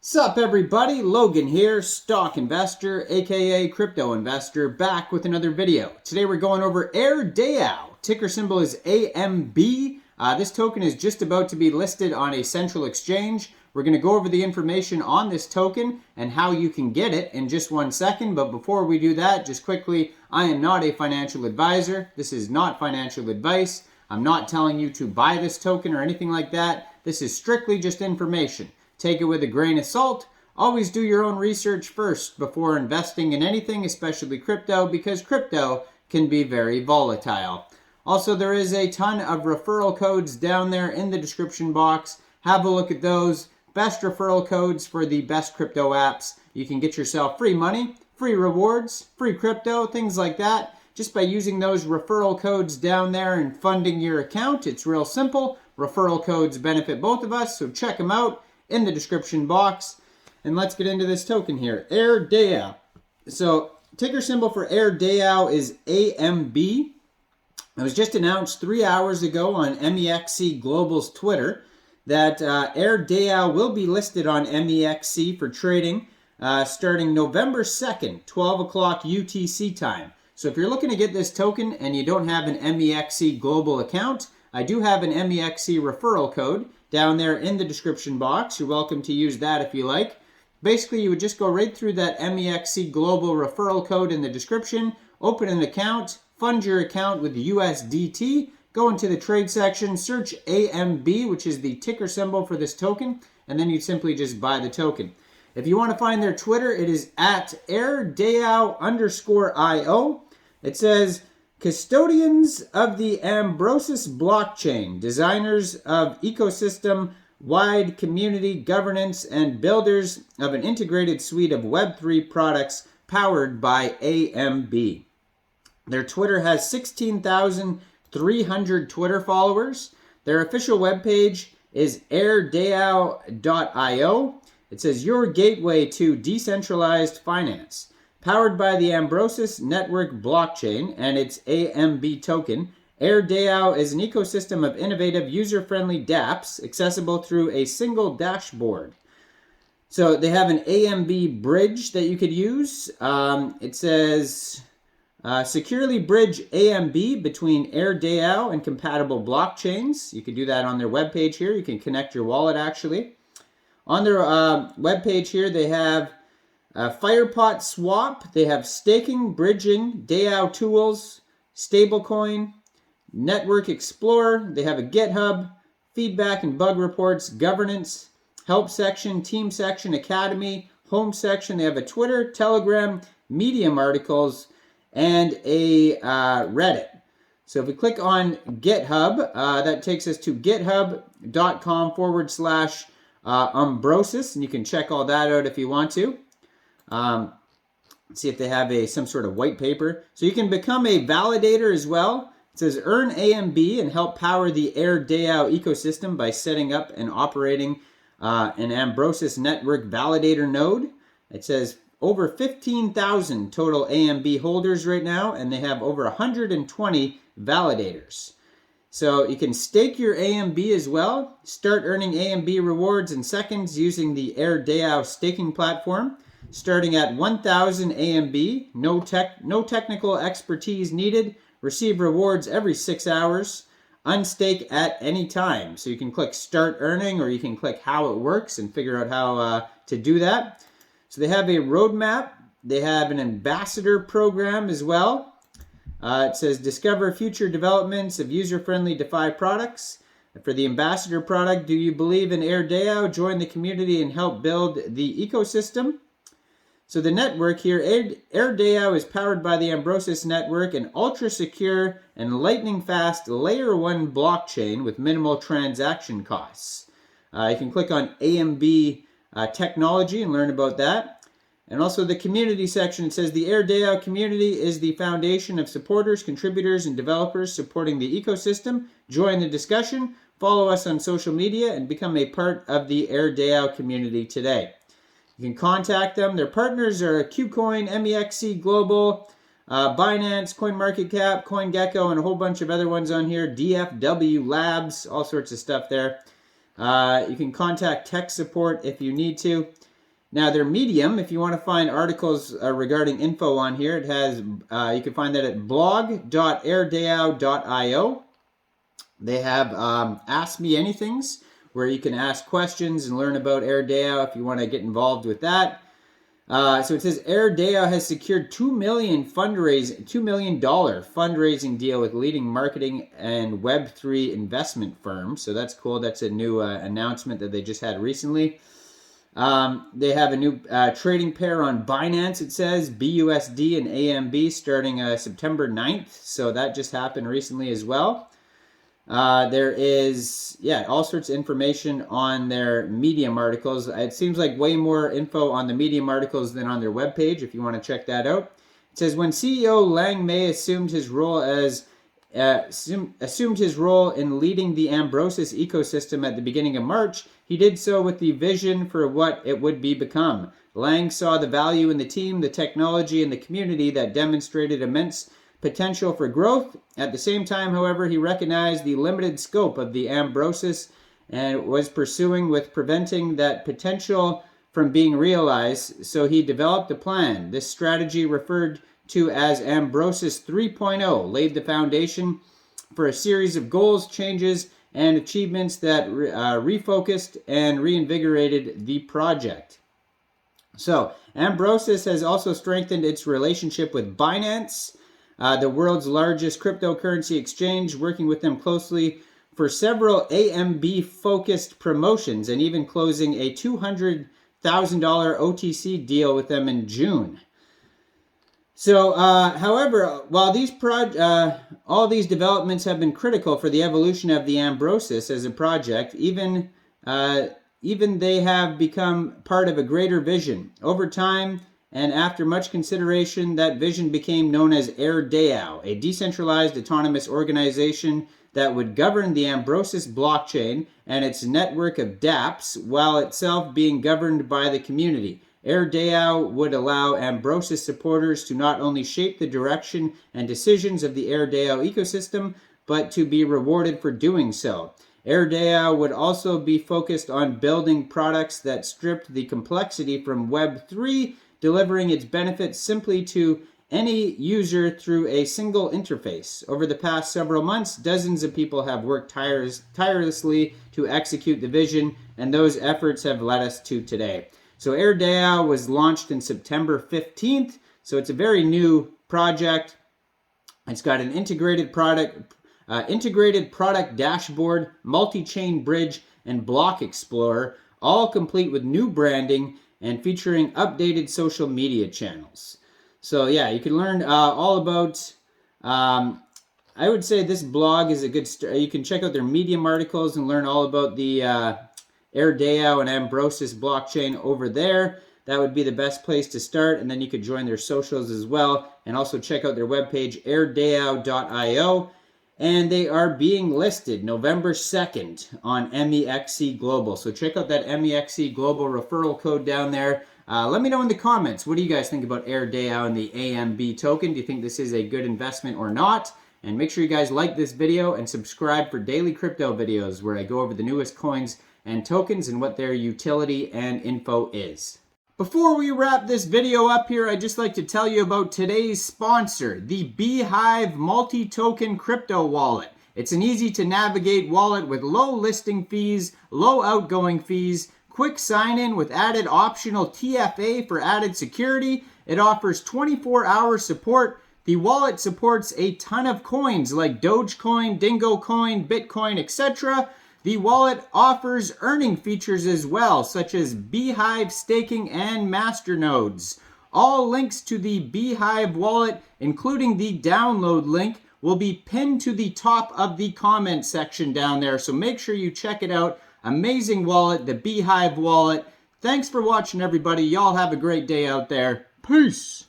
Sup everybody, Logan here, stock investor, aka crypto investor, back with another video. Today we're going over Airdao. Ticker symbol is AMB. This token is just about to be listed on a central exchange. We're going to go over the information on this token and how you can get it in just 1 second. But before we do that, just quickly, I am not a financial advisor. This is not financial advice. I'm not telling you to buy this token or anything like that. This is strictly just information. Take it with a grain of salt. Always do your own research first before investing in anything, especially crypto, because crypto can be very volatile. Also, there is a ton of referral codes down there in the description box. Have a look at those. Best referral codes for the best crypto apps. You can get yourself free money, free rewards, free crypto, things like that. Just by using those referral codes down there and funding your account. It's real simple. Referral codes benefit both of us, so check them out in the description box. And let's get into this token here. Airdao. So ticker symbol for Airdao is AMB. It was just announced 3 hours ago on Mexc Global's Twitter that Airdao will be listed on Mexc for trading starting November 2nd, 12 o'clock UTC time. So if you're looking to get this token and you don't have an Mexc Global account, I do have an Mexc referral code down there in the description box. You're welcome to use that if you like. Basically, you would just go right through that Mexc Global referral code in the description, open an account, fund your account with USDT, go into the trade section, search AMB, which is the ticker symbol for this token, and then you simply just buy the token. If you want to find their Twitter, it is at Airdao_IO. It says, custodians of the Ambrosus blockchain, designers of ecosystem-wide community governance, and builders of an integrated suite of Web3 products powered by AMB. Their Twitter has 16,300 Twitter followers. Their official webpage is airdao.io. It says, your gateway to decentralized finance. Powered by the Ambrosus network blockchain and its AMB token, Airdao is an ecosystem of innovative, user-friendly dApps accessible through a single dashboard. So they have an AMB bridge that you could use. It says, securely bridge AMB between Airdao and compatible blockchains. You can do that on their webpage here. You can connect your wallet, actually. On their webpage here, they have Firepot Swap, they have staking, bridging, DAO tools, stablecoin, Network Explorer, they have a GitHub, feedback and bug reports, governance, help section, team section, academy, home section. They have a Twitter, Telegram, Medium articles, and a Reddit. So if we click on GitHub, that takes us to github.com/Ambrosus, and you can check all that out if you want to. See if they have some sort of white paper. So you can become a validator as well. It says earn AMB and help power the Airdao ecosystem by setting up and operating an Ambrosus network validator node. It says over 15,000 total AMB holders right now, and they have over 120 validators. So you can stake your AMB as well. Start earning AMB rewards in seconds using the Airdao staking platform. Starting at 1,000 AMB, no technical expertise needed. Receive rewards every 6 hours. Unstake at any time. So you can click Start Earning, or you can click How It Works and figure out how to do that. So they have a roadmap. They have an ambassador program as well. It says discover future developments of user-friendly DeFi products. For the ambassador product, do you believe in Airdao? Join the community and help build the ecosystem. So the network here, Airdao is powered by the Ambrosus network, an ultra-secure and lightning-fast Layer 1 blockchain with minimal transaction costs. You can click on AMB technology and learn about that. And also the community section, says the Airdao community is the foundation of supporters, contributors, and developers supporting the ecosystem. Join the discussion, follow us on social media, and become a part of the Airdao community today. You can contact them. Their partners are KuCoin, Mexc Global, Binance, CoinMarketCap, CoinGecko, and a whole bunch of other ones on here. DFW Labs, all sorts of stuff there. You can contact tech support if you need to. Now their Medium, if you want to find articles regarding info on here, it has you can find that at blog.airdao.io. They have Ask Me Anythings, where you can ask questions and learn about Airdao if you want to get involved with that. So it says Airdao has secured $2 million fundraising deal with leading marketing and Web3 investment firms. So that's cool. That's a new announcement that they just had recently. They have a new trading pair on Binance, it says, BUSD and AMB starting September 9th. So that just happened recently as well. There is, all sorts of information on their Medium articles. It seems like way more info on the Medium articles than on their webpage, if you want to check that out. It says, when CEO Lang Mei assumed his role in leading the Ambrosus ecosystem at the beginning of March, he did so with the vision for what it would become. Lang saw the value in the team, the technology, and the community that demonstrated immense potential for growth. At the same time, however, he recognized the limited scope of the Ambrosus and was pursuing with preventing that potential from being realized, so he developed a plan. This strategy, referred to as Ambrosus 3.0, laid the foundation for a series of goals, changes, and achievements that refocused and reinvigorated the project. So, Ambrosus has also strengthened its relationship with Binance, the world's largest cryptocurrency exchange, working with them closely for several AMB-focused promotions and even closing a $200,000 OTC deal with them in June. So, however, while all these developments have been critical for the evolution of the Ambrosus as a project, even they have become part of a greater vision. Over time, and after much consideration, that vision became known as Airdao, a decentralized autonomous organization that would govern the Ambrosus blockchain and its network of dApps, while itself being governed by the community. Airdao would allow Ambrosus supporters to not only shape the direction and decisions of the Airdao ecosystem, but to be rewarded for doing so. Airdao would also be focused on building products that stripped the complexity from Web3, delivering its benefits simply to any user through a single interface. Over the past several months, dozens of people have worked tirelessly to execute the vision, and those efforts have led us to today. So Airdao was launched in September 15th, so it's a very new project. It's got an integrated product dashboard, multi-chain bridge, and block explorer, all complete with new branding and featuring updated social media channels. So yeah, you can learn all about, I would say this blog is a good start. You can check out their Medium articles and learn all about the Airdao and Ambrosus blockchain over there. That would be the best place to start, and then you could join their socials as well, and also check out their webpage, airdao.io. And they are being listed November 2nd on Mexc Global. So check out that Mexc Global referral code down there. Let me know in the comments, what do you guys think about Airdao and the AMB token? Do you think this is a good investment or not? And make sure you guys like this video and subscribe for daily crypto videos where I go over the newest coins and tokens and what their utility and info is. Before we wrap this video up here, I'd just like to tell you about today's sponsor, the Beehive multi-token crypto wallet. It's an easy to navigate wallet with low listing fees, low outgoing fees, quick sign-in with added optional TFA for added security. It offers 24-hour support. The wallet supports a ton of coins like Dogecoin, Dingo Coin, Bitcoin, etc. The wallet offers earning features as well, such as Beehive staking and masternodes. All links to the Beehive wallet, including the download link, will be pinned to the top of the comment section down there, so make sure you check it out. Amazing wallet, the Beehive wallet. Thanks for watching, everybody. Y'all have a great day out there. Peace.